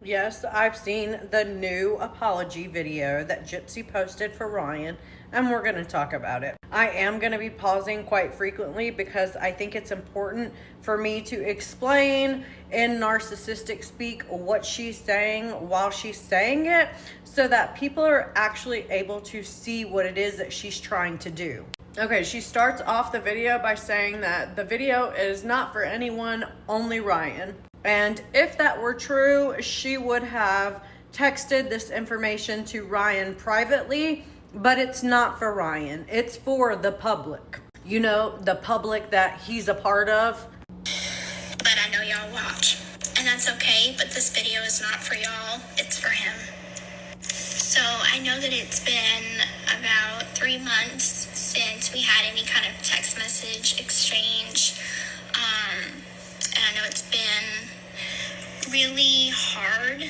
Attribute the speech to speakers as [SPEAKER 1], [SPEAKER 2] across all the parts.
[SPEAKER 1] Yes, I've seen the new apology video that Gypsy posted for Ryan, and we're going to talk about it. I am going to be pausing quite frequently because I think it's important for me to explain in narcissistic speak what she's saying while she's saying it, so that people are actually able to see what it is that she's trying to do. Okay, she starts off the video by saying that the video is not for anyone, only Ryan. And if that were true, she would have texted this information to Ryan privately, but it's not for Ryan. It's for the public. You know, the public that he's a part of.
[SPEAKER 2] But I know y'all watch, and that's okay, but this video is not for y'all, it's for him. So I know that it's been about 3 months since we had any kind of text message exchange. And I know it's been really hard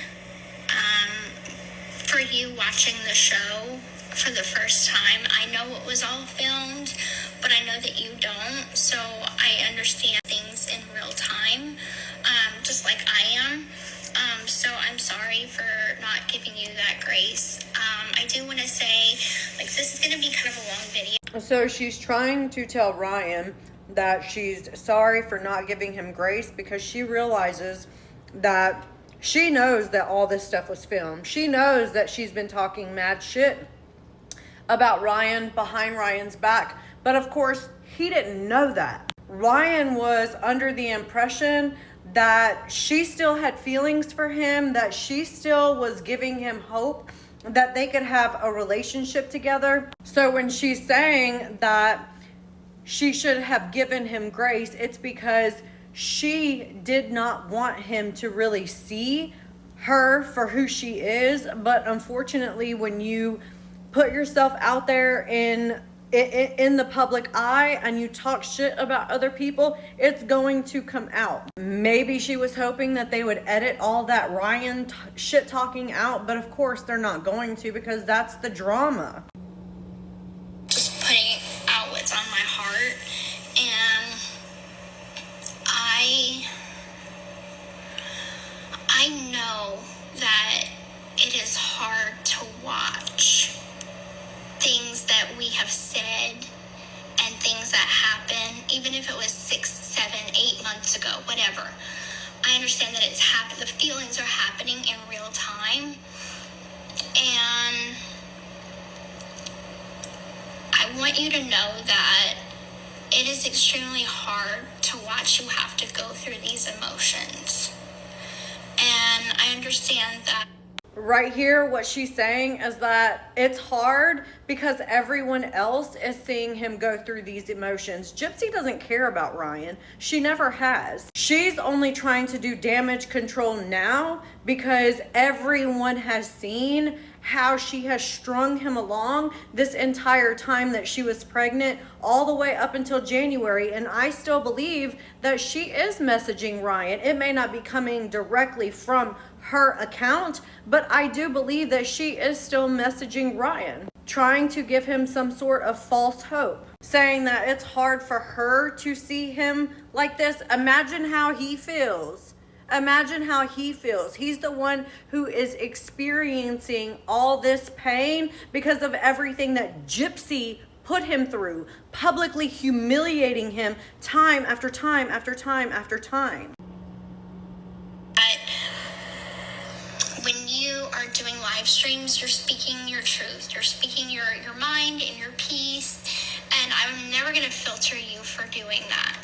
[SPEAKER 2] for you watching the show for the first time. I know it was all filmed, but I know that you don't, so I understand things in real time, just like I am. So I'm sorry for not giving you that grace. I do want to say, this is going to be kind of a long video.
[SPEAKER 1] So she's trying to tell Ryan that she's sorry for not giving him grace because she realizes that she knows that all this stuff was filmed. She knows that she's been talking mad shit about Ryan behind Ryan's back. But of course, he didn't know that. Ryan was under the impression that she still had feelings for him, that she still was giving him hope that they could have a relationship together. So when she's saying that she should have given him grace, it's because she did not want him to really see her for who she is. But unfortunately, when you put yourself out there in the public eye and you talk shit about other people, it's going to come out. Maybe she was hoping that they would edit all that Ryan shit talking out, but of course they're not going to, because that's the drama.
[SPEAKER 2] Just putting out what's on my heart, and I know that it is hard to watch things that we have said and things that happen, even if it was 6, 7, 8 months ago, whatever. I understand that it's the feelings are happening in real time, and I want you to know that it is extremely hard to watch you have to go through these emotions, and I understand that.
[SPEAKER 1] Right here, what she's saying is that it's hard because everyone else is seeing him go through these emotions. Gypsy doesn't care about Ryan. She never has. She's only trying to do damage control now because everyone has seen how she has strung him along this entire time that she was pregnant, all the way up until January. And I still believe that she is messaging Ryan. It may not be coming directly from her account, but I do believe that she is still messaging Ryan, trying to give him some sort of false hope, saying that it's hard for her to see him like this. Imagine how he feels. Imagine how he feels. He's the one who is experiencing all this pain because of everything that Gypsy put him through, publicly humiliating him time after time after time after time.
[SPEAKER 2] When you are doing live streams, you're speaking your truth. You're speaking your mind and your peace. And I'm never going to filter you for doing that.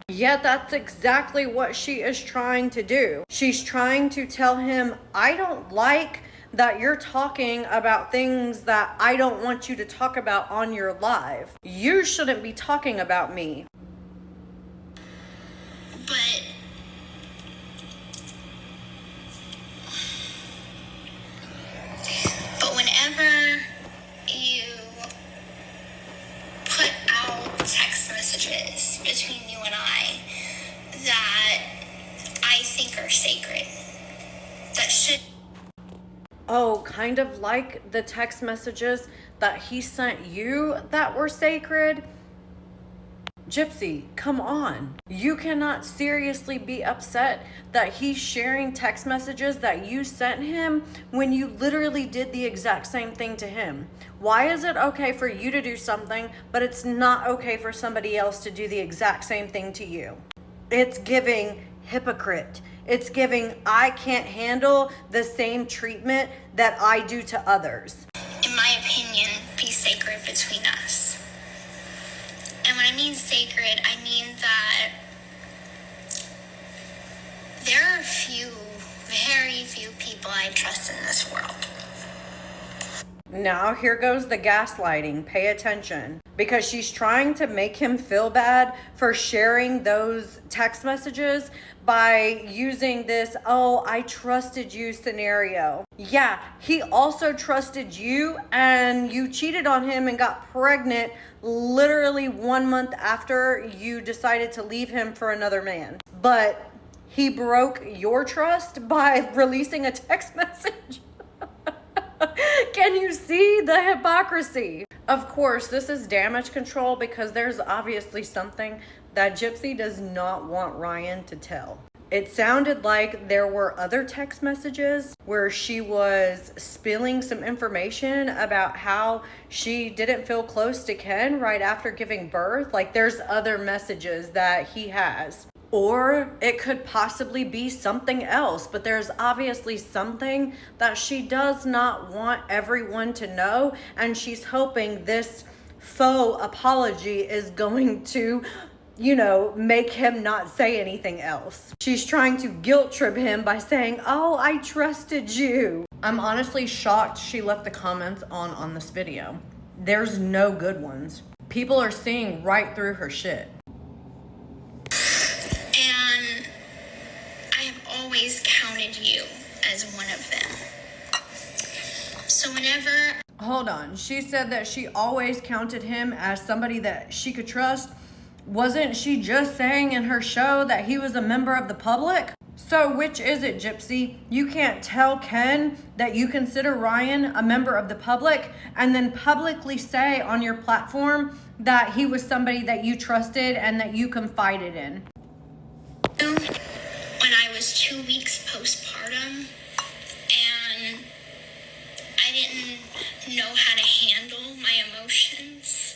[SPEAKER 1] Yeah, that's exactly what she is trying to do. She's trying to tell him, I don't like that you're talking about things that I don't want you to talk about on your live. You shouldn't be talking about me.
[SPEAKER 2] But whenever you put out text messages between you and I that I think are sacred, that should...
[SPEAKER 1] Oh, kind of like the text messages that he sent you that were sacred? Gypsy, come on. You cannot seriously be upset that he's sharing text messages that you sent him when you literally did the exact same thing to him. Why is it okay for you to do something, but it's not okay for somebody else to do the exact same thing to you? It's giving hypocrite. It's giving, I can't handle the same treatment that I do to others.
[SPEAKER 2] In my opinion, be sacred between us. And when I mean sacred, I mean that there are very few people I trust in this world.
[SPEAKER 1] Now here goes the gaslighting. Pay attention. Because she's trying to make him feel bad for sharing those text messages by using this, oh, I trusted you scenario. Yeah, he also trusted you, and you cheated on him and got pregnant literally 1 month after you decided to leave him for another man. But he broke your trust by releasing a text message. Can you see the hypocrisy? Of course, this is damage control because there's obviously something that Gypsy does not want Ryan to tell. It sounded like there were other text messages where she was spilling some information about how she didn't feel close to Ken right after giving birth. Like, there's other messages that he has. Or it could possibly be something else, but there's obviously something that she does not want everyone to know, and she's hoping this faux apology is going to, make him not say anything else. She's trying to guilt trip him by saying, oh, I trusted you. I'm honestly shocked she left the comments on this video. There's no good ones. People are seeing right through her shit.
[SPEAKER 2] Always counted you as one of them. So whenever...
[SPEAKER 1] Hold on. She said that she always counted him as somebody that she could trust. Wasn't she just saying in her show that he was a member of the public? So which is it, Gypsy? You can't tell Ken that you consider Ryan a member of the public and then publicly say on your platform that he was somebody that you trusted and that you confided in.
[SPEAKER 2] When I was 2 weeks postpartum and I didn't know how to handle my emotions.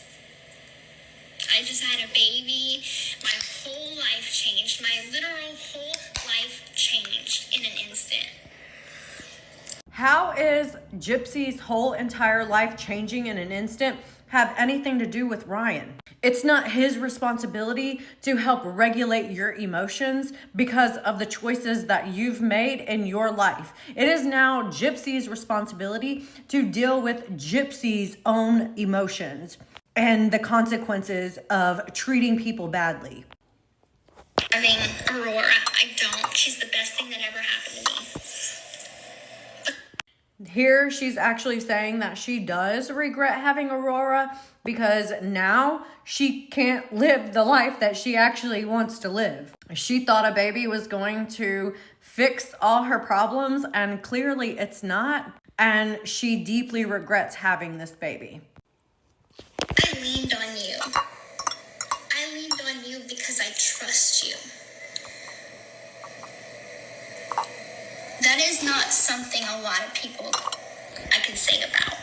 [SPEAKER 2] I just had a baby. My whole life changed. My literal whole life changed in an instant.
[SPEAKER 1] How is Gypsy's whole entire life changing in an instant have anything to do with Ryan? It's not his responsibility to help regulate your emotions because of the choices that you've made in your life. It is now Gypsy's responsibility to deal with Gypsy's own emotions and the consequences of treating people badly.
[SPEAKER 2] Having Aurora, I don't. She's the best thing that ever happened to me.
[SPEAKER 1] Here she's actually saying that she does regret having Aurora because now she can't live the life that she actually wants to live. She thought a baby was going to fix all her problems, and clearly it's not. And she deeply regrets having this baby.
[SPEAKER 2] I leaned on you. I leaned on you because I trust you. That is not something a lot of people I can say about.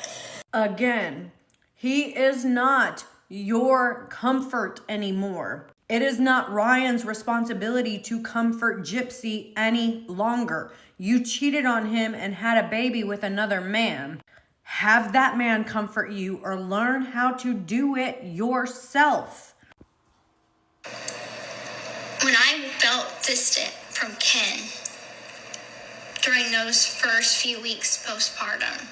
[SPEAKER 1] Again, he is not your comfort anymore. It is not Ryan's responsibility to comfort Gypsy any longer. You cheated on him and had a baby with another man. Have that man comfort you or learn how to do it yourself.
[SPEAKER 2] When I felt distant from Ken during those first few weeks postpartum,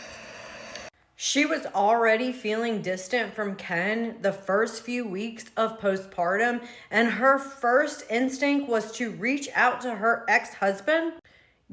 [SPEAKER 1] she was already feeling distant from Ken the first few weeks of postpartum, and her first instinct was to reach out to her ex-husband.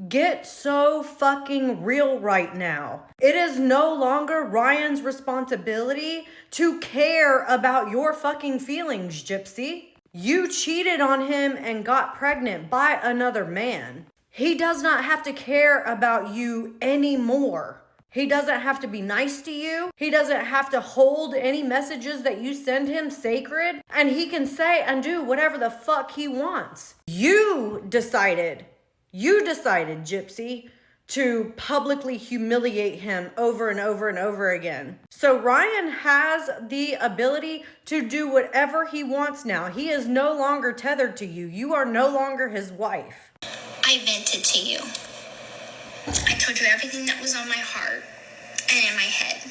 [SPEAKER 1] Get so fucking real right now. It is no longer Ryan's responsibility to care about your fucking feelings, Gypsy. You cheated on him and got pregnant by another man. He does not have to care about you anymore. He doesn't have to be nice to you. He doesn't have to hold any messages that you send him sacred. And he can say and do whatever the fuck he wants. You decided, Gypsy, to publicly humiliate him over and over and over again. So Ryan has the ability to do whatever he wants now. He is no longer tethered to you. You are no longer his wife.
[SPEAKER 2] I vented to you. I told you everything that was on my heart and in my head.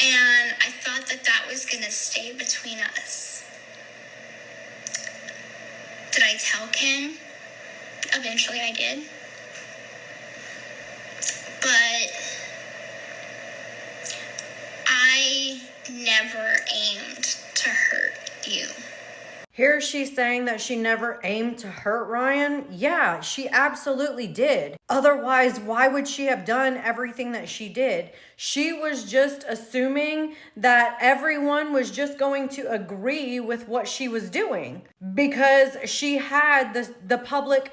[SPEAKER 2] And I thought that that was going to stay between us. Did I tell Ken? Eventually I did. But I never aimed to hurt you.
[SPEAKER 1] Here she's saying that she never aimed to hurt Ryan. Yeah, she absolutely did. Otherwise, why would she have done everything that she did? She was just assuming that everyone was just going to agree with what she was doing because she had the public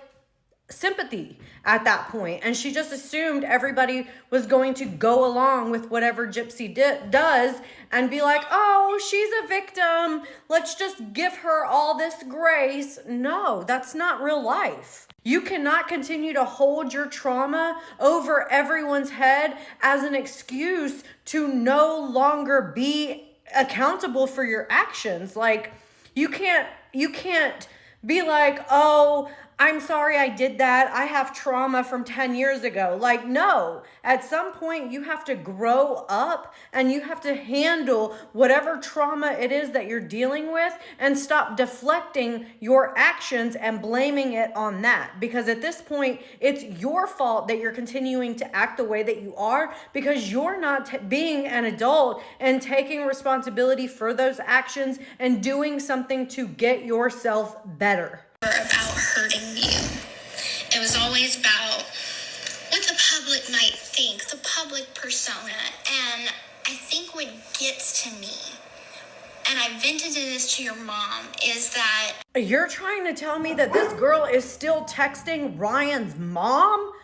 [SPEAKER 1] sympathy at that point, and she just assumed everybody was going to go along with whatever Gypsy does and be like, oh, she's a victim, let's just give her all this grace. No, that's not real life. You cannot continue to hold your trauma over everyone's head as an excuse to no longer be accountable for your actions. Like, you can't be like, oh, I'm sorry I did that. I have trauma from 10 years ago. Like, no, at some point you have to grow up and you have to handle whatever trauma it is that you're dealing with and stop deflecting your actions and blaming it on that. Because at this point, it's your fault that you're continuing to act the way that you are because you're not being an adult and taking responsibility for those actions and doing something to get yourself better.
[SPEAKER 2] About hurting you. It was always about what the public might think, the public persona. And I think what gets to me, and I vented this to your mom, is that...
[SPEAKER 1] You're trying to tell me that this girl is still texting Ryan's mom?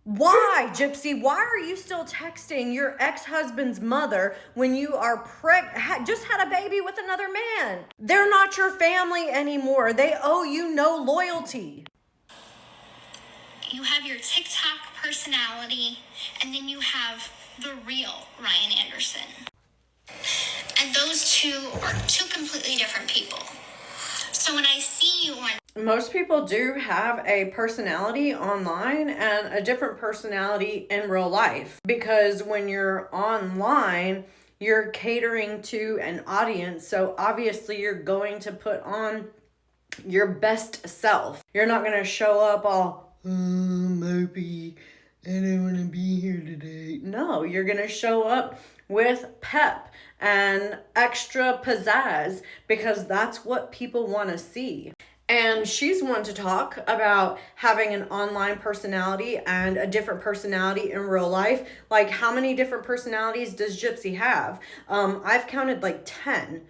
[SPEAKER 1] Why, Gypsy? Why are you still texting your ex-husband's mother when you are just had a baby with another man? They're not your family anymore. They owe you no loyalty.
[SPEAKER 2] You have your TikTok personality, and then you have the real Ryan Anderson. And those two are two completely different people. So when I see you on...
[SPEAKER 1] Most people do have a personality online and a different personality in real life. Because when you're online, you're catering to an audience. So obviously you're going to put on your best self. You're not going to show up all, I'm mopey, I don't want to be here today. No, you're going to show up with pep and extra pizzazz because that's what people want to see. And she's one to talk about having an online personality and a different personality in real life. Like, how many different personalities does Gypsy have? I've counted like 10.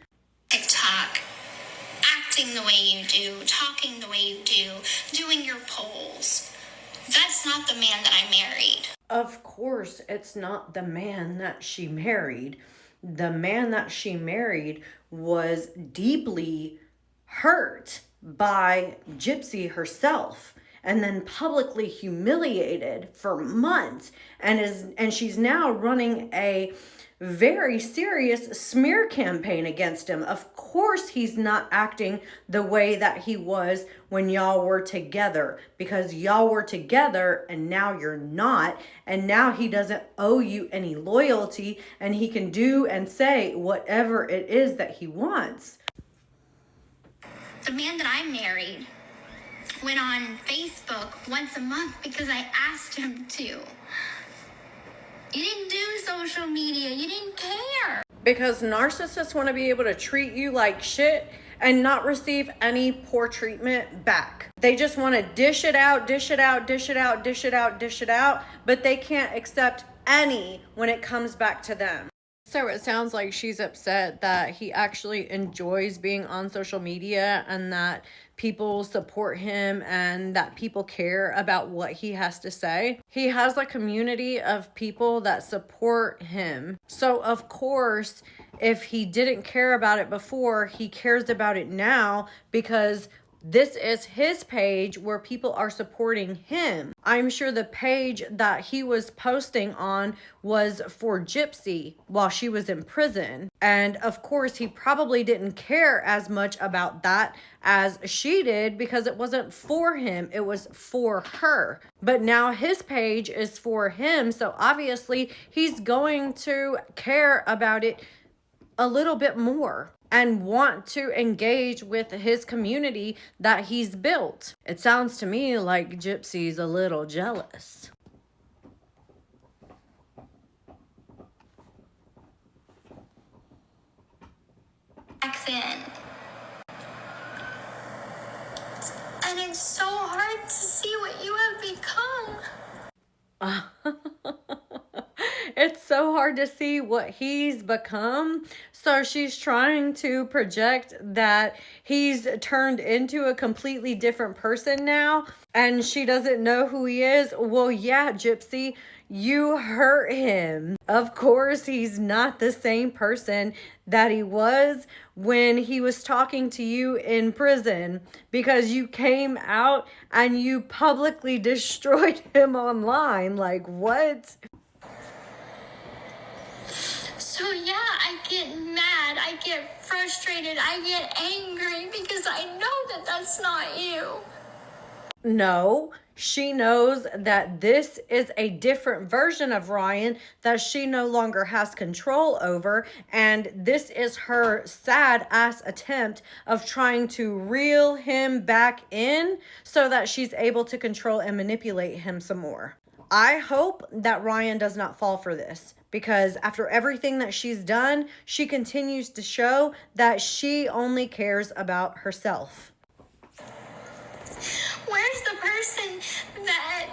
[SPEAKER 2] TikTok, acting the way you do, talking the way you do, doing your polls. That's not the man that I married.
[SPEAKER 1] Of course, it's not the man that she married. The man that she married was deeply hurt by Gypsy herself and then publicly humiliated for months and she's now running a very serious smear campaign against him. Of course he's not acting the way that he was when y'all were together, because y'all were together and now you're not, and now he doesn't owe you any loyalty and he can do and say whatever it is that he wants.
[SPEAKER 2] The man that I married went on Facebook once a month because I asked him to. You didn't do social media. You didn't care.
[SPEAKER 1] Because narcissists want to be able to treat you like shit and not receive any poor treatment back. They just want to dish it out, but they can't accept any when it comes back to them. So it sounds like she's upset that he actually enjoys being on social media and that people support him and that people care about what he has to say. He has a community of people that support him. So of course, if he didn't care about it before, he cares about it now because this is his page where people are supporting him. I'm sure the page that he was posting on was for Gypsy while she was in prison. And of course, he probably didn't care as much about that as she did because it wasn't for him, it was for her. But now his page is for him, so obviously he's going to care about it a little bit more and want to engage with his community that he's built. It sounds to me like Gypsy's a little jealous.
[SPEAKER 2] Back then. And it's so hard to see what you have become.
[SPEAKER 1] It's so hard to see what he's become. So she's trying to project that he's turned into a completely different person now and she doesn't know who he is. Well, yeah, Gypsy, you hurt him. Of course, he's not the same person that he was when he was talking to you in prison because you came out and you publicly destroyed him online. Like, what?
[SPEAKER 2] So yeah, I get mad, I get frustrated, I get angry because I know that that's not you.
[SPEAKER 1] No, she knows that this is a different version of Ryan that she no longer has control over. And this is her sad ass attempt of trying to reel him back in so that she's able to control and manipulate him some more. I hope that Ryan does not fall for this because after everything that she's done, she continues to show that she only cares about herself.
[SPEAKER 2] Where's the person that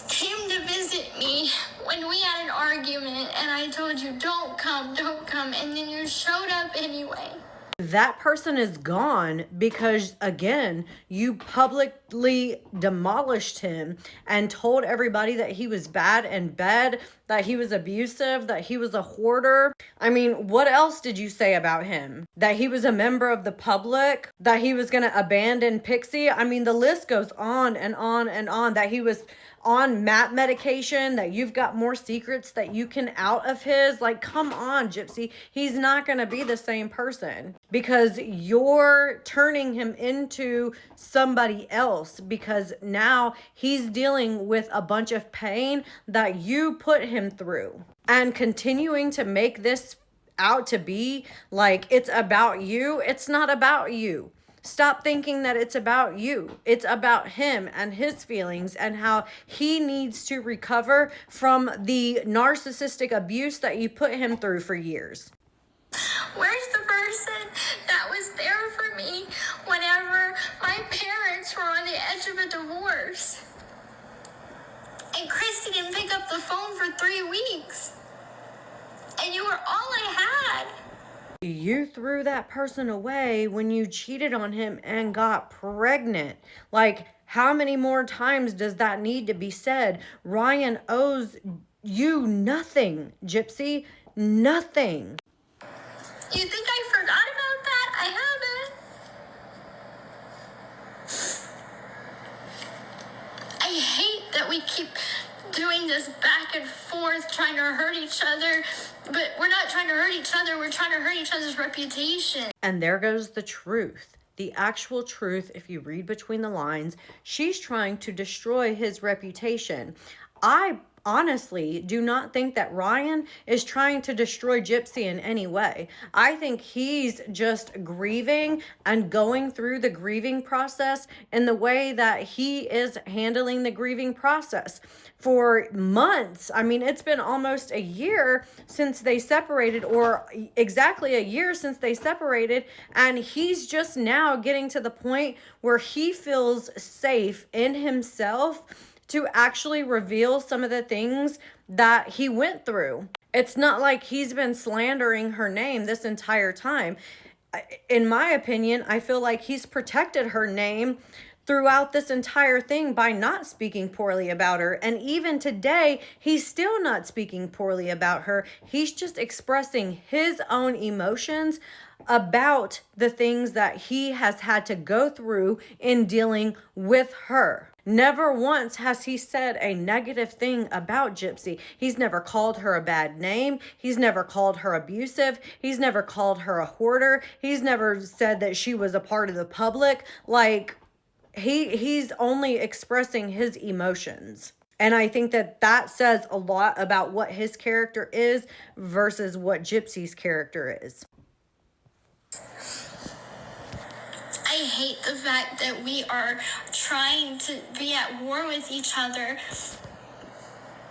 [SPEAKER 2] came to visit me when we had an argument and I told you don't come, and then you showed up anyway?
[SPEAKER 1] That person is gone because, again, you publicly demolished him and told everybody that he was bad in bed, that he was abusive, that he was a hoarder. I mean, what else did you say about him? That he was a member of the public, that he was going to abandon Pixie. I mean, the list goes on and on and on, that he was on MAP medication, that you've got more secrets that you can out of his. Like, come on, Gypsy. He's not going to be the same person because you're turning him into somebody else because now he's dealing with a bunch of pain that you put him through. And continuing to make this out to be like it's about you, it's not about you. Stop thinking that it's about you. It's about him and his feelings and how he needs to recover from the narcissistic abuse that you put him through for years.
[SPEAKER 2] Where's the person that was there for me whenever my parents were on the edge of a divorce? And Christy didn't pick up the phone for 3 weeks. And you were all I had.
[SPEAKER 1] You threw that person away when you cheated on him and got pregnant. Like, how many more times does that need to be said? Ryan owes you nothing, Gypsy. Nothing.
[SPEAKER 2] You think I forgot about that? I haven't. I hate that we keep doing this back and forth, trying to hurt each other. But we're not trying to hurt each other. We're trying to hurt each other's reputation.
[SPEAKER 1] And there goes the truth. The actual truth, if you read between the lines, she's trying to destroy his reputation. I honestly do not think that Ryan is trying to destroy Gypsy in any way. I think he's just grieving and going through the grieving process in the way that he is handling the grieving process for months. I mean, it's been almost a year since they separated, or exactly a year since they separated, and he's just now getting to the point where he feels safe in himself to actually reveal some of the things that he went through. It's not like he's been slandering her name this entire time. in my opinion, I feel like he's protected her name throughout this entire thing by not speaking poorly about her. And even today, he's still not speaking poorly about her. He's just expressing his own emotions about the things that he has had to go through in dealing with her. Never once has he said a negative thing about Gypsy. He's never called her a bad name. He's never called her abusive. He's never called her a hoarder. He's never said that she was a part of the public. Like, he's only expressing his emotions. And I think that that says a lot about what his character is versus what Gypsy's character is.
[SPEAKER 2] I hate the fact that we are trying to be at war with each other.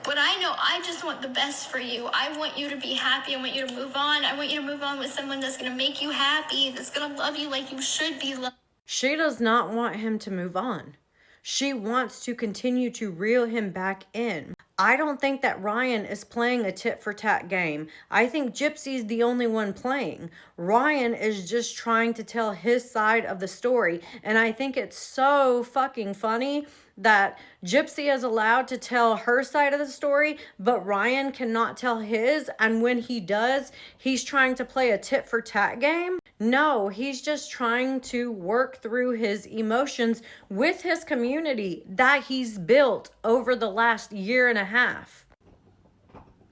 [SPEAKER 2] But I know I just want the best for you. I want you to be happy. I want you to move on. I want you to move on with someone that's going to make you happy, that's going to love you like you should be loved.
[SPEAKER 1] She does not want him to move on. She wants to continue to reel him back in. I don't think that Ryan is playing a tit for tat game. I think Gypsy's the only one playing. Ryan is just trying to tell his side of the story. And I think it's so fucking funny that Gypsy is allowed to tell her side of the story, but Ryan cannot tell his. And when he does, he's trying to play a tit for tat game. No, he's just trying to work through his emotions with his community that he's built over the last year and a half.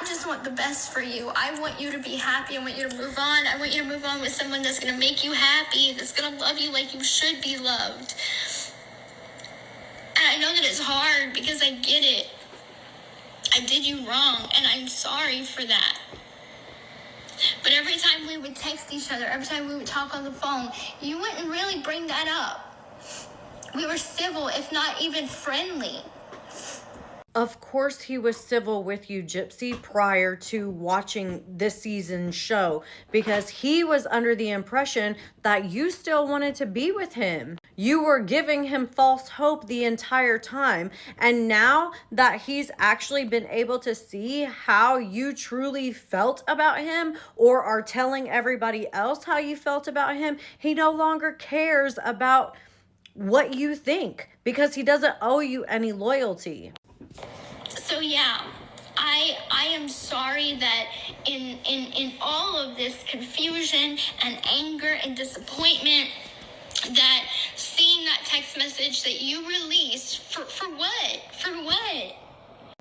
[SPEAKER 2] I just want the best for you. I want you to be happy. I want you to move on. I want you to move on with someone that's going to make you happy, that's going to love you like you should be loved. And I know that it's hard because I get it. I did you wrong, and I'm sorry for that. But every time we would text each other, every time we would talk on the phone, you wouldn't really bring that up. We were civil, if not even friendly.
[SPEAKER 1] Of course he was civil with you, Gypsy, prior to watching this season's show, because he was under the impression that you still wanted to be with him. You were giving him false hope the entire time. And now that he's actually been able to see how you truly felt about him, or are telling everybody else how you felt about him, he no longer cares about what you think because he doesn't owe you any loyalty.
[SPEAKER 2] So yeah, I am sorry that in all of this confusion and anger and disappointment, that seeing that text message that you released, for what? For what?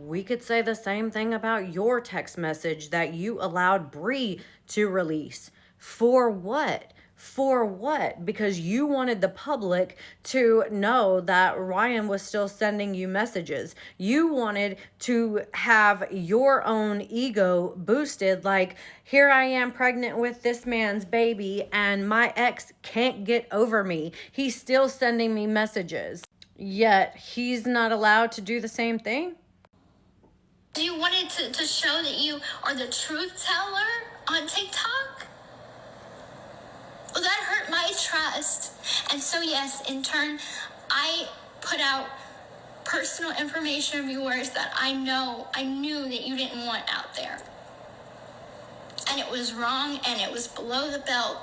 [SPEAKER 1] We could say the same thing about your text message that you allowed Bree to release. For what? For what? Because you wanted the public to know that Ryan was still sending you messages. You wanted to have your own ego boosted, like, here I am pregnant with this man's baby and my ex can't get over me. He's still sending me messages. Yet he's not allowed to do the same thing.
[SPEAKER 2] You wanted to show that you are the truth teller on TikTok? Well, that hurt my trust. And so, yes, in turn, I put out personal information of yours that I knew that you didn't want out there. And it was wrong, and it was below the belt.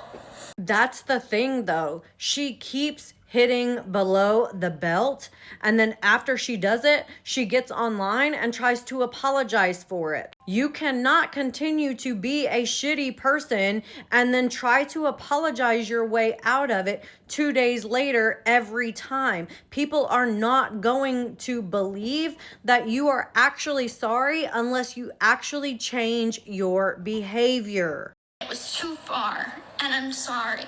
[SPEAKER 1] That's the thing, though. She keeps hitting below the belt, and then after she does it, she gets online and tries to apologize for it. You cannot continue to be a shitty person and then try to apologize your way out of it 2 days later every time. People are not going to believe that you are actually sorry unless you actually change your behavior.
[SPEAKER 2] It was too far, and I'm sorry.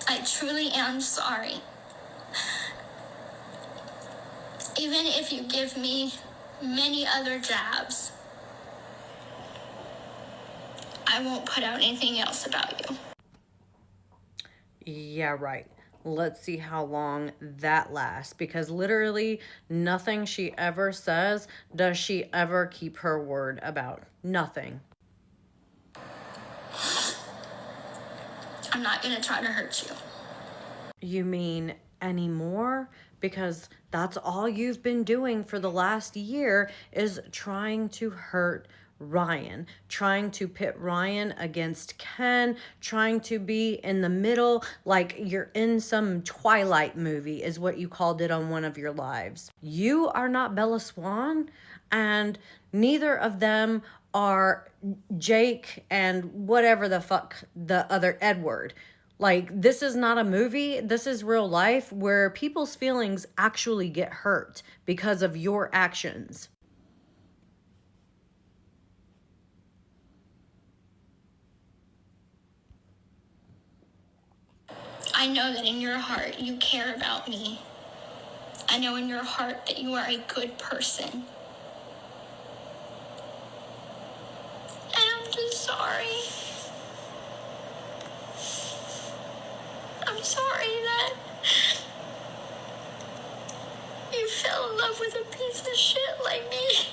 [SPEAKER 2] I truly am sorry. Even if you give me many other jabs, I won't put out anything else about you.
[SPEAKER 1] Yeah, right. Let's see how long that lasts, because literally nothing she ever says does she ever keep her word about. Nothing.
[SPEAKER 2] I'm not going to try to hurt you.
[SPEAKER 1] You mean anymore? Because that's all you've been doing for the last year is trying to hurt Ryan, trying to pit Ryan against Ken, trying to be in the middle, like you're in some Twilight movie, is what you called it on one of your lives. You are not Bella Swan, and neither of them are Jake and whatever the fuck the other Edward. Like, this is not a movie. This is real life where people's feelings actually get hurt because of your actions.
[SPEAKER 2] I know that in your heart you care about me. I know in your heart that you are a good person. And I'm just sorry. I'm sorry that you fell in love with a piece of shit like me.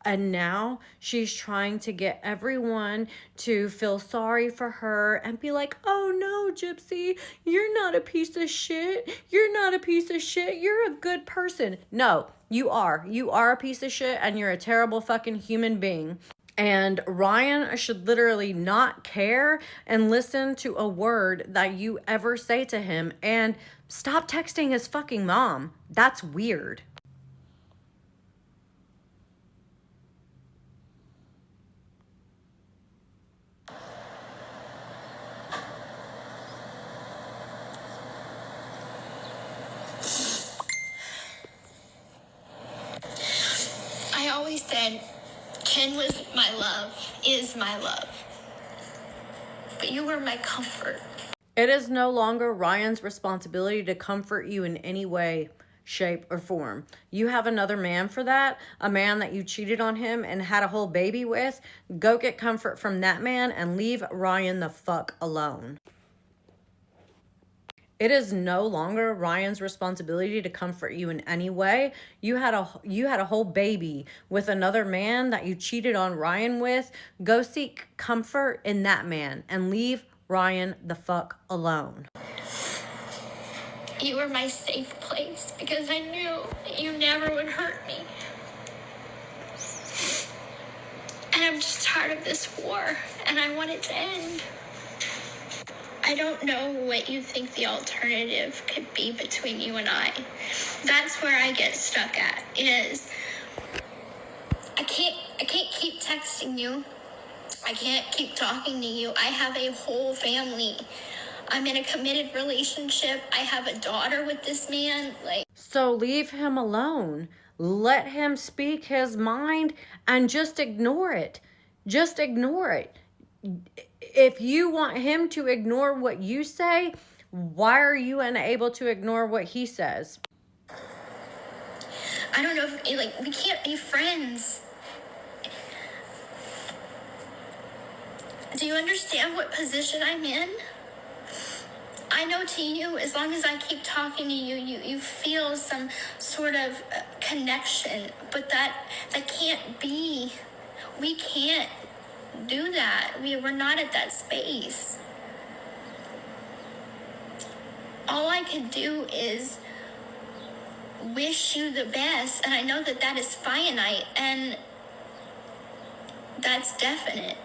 [SPEAKER 1] And now she's trying to get everyone to feel sorry for her and be like, oh no, Gypsy, you're not a piece of shit. You're not a piece of shit. You're a good person. No, you are. You are a piece of shit and you're a terrible fucking human being. And Ryan should literally not care and listen to a word that you ever say to him, and stop texting his fucking mom. That's weird.
[SPEAKER 2] I always said Ken was my love, is my love. But you were my comfort.
[SPEAKER 1] It is no longer Ryan's responsibility to comfort you in any way, shape, or form. You have another man for that, a man that you cheated on him and had a whole baby with. Go get comfort from that man and leave Ryan the fuck alone. It is no longer Ryan's responsibility to comfort you in any way. You had a whole baby with another man that you cheated on Ryan with. Go seek comfort in that man and leave Ryan the fuck alone.
[SPEAKER 2] You were my safe place because I knew that you never would hurt me. And I'm just tired of this war and I want it to end. I don't know what you think the alternative could be between you and I. That's where I get stuck at, is I can't keep texting you. I can't keep talking to you. I have a whole family. I'm in a committed relationship. I have a daughter with this man.
[SPEAKER 1] So leave him alone. Let him speak his mind and just ignore it. Just ignore it. If you want him to ignore what you say, why are you unable to ignore what he says?
[SPEAKER 2] I don't know if, we can't be friends. Do you understand what position I'm in? I know to you, as long as I keep talking to you, you feel some sort of connection, but that can't be. We can't do that. We're not at that space. All I can do is wish you the best, and I know that that is finite, and that's definite.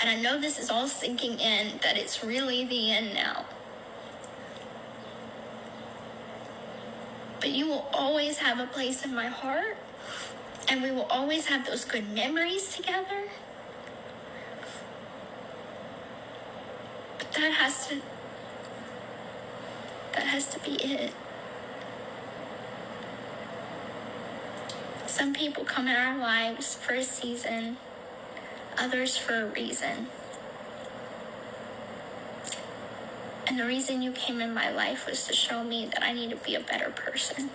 [SPEAKER 2] And I know this is all sinking in, that it's really the end now. But you will always have a place in my heart, and we will always have those good memories together. But that has to be it. Some people come in our lives for a season, others for a reason. And the reason you came in my life was to show me that I need to be a better person.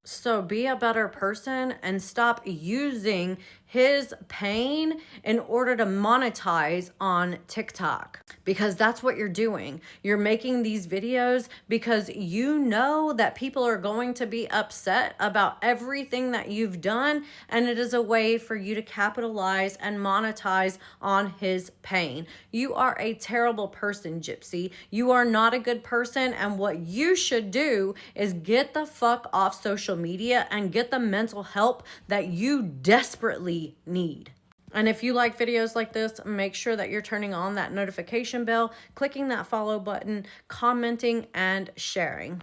[SPEAKER 1] So be a better person and stop using his pain in order to monetize on TikTok, because that's what you're doing. You're making these videos because you know that people are going to be upset about everything that you've done, and it is a way for you to capitalize and monetize on his pain. You are a terrible person, Gypsy. You are not a good person, and what you should do is get the fuck off social media and get the mental help that you desperately we need. And if you like videos like this, make sure that you're turning on that notification bell, clicking that follow button, commenting, and sharing.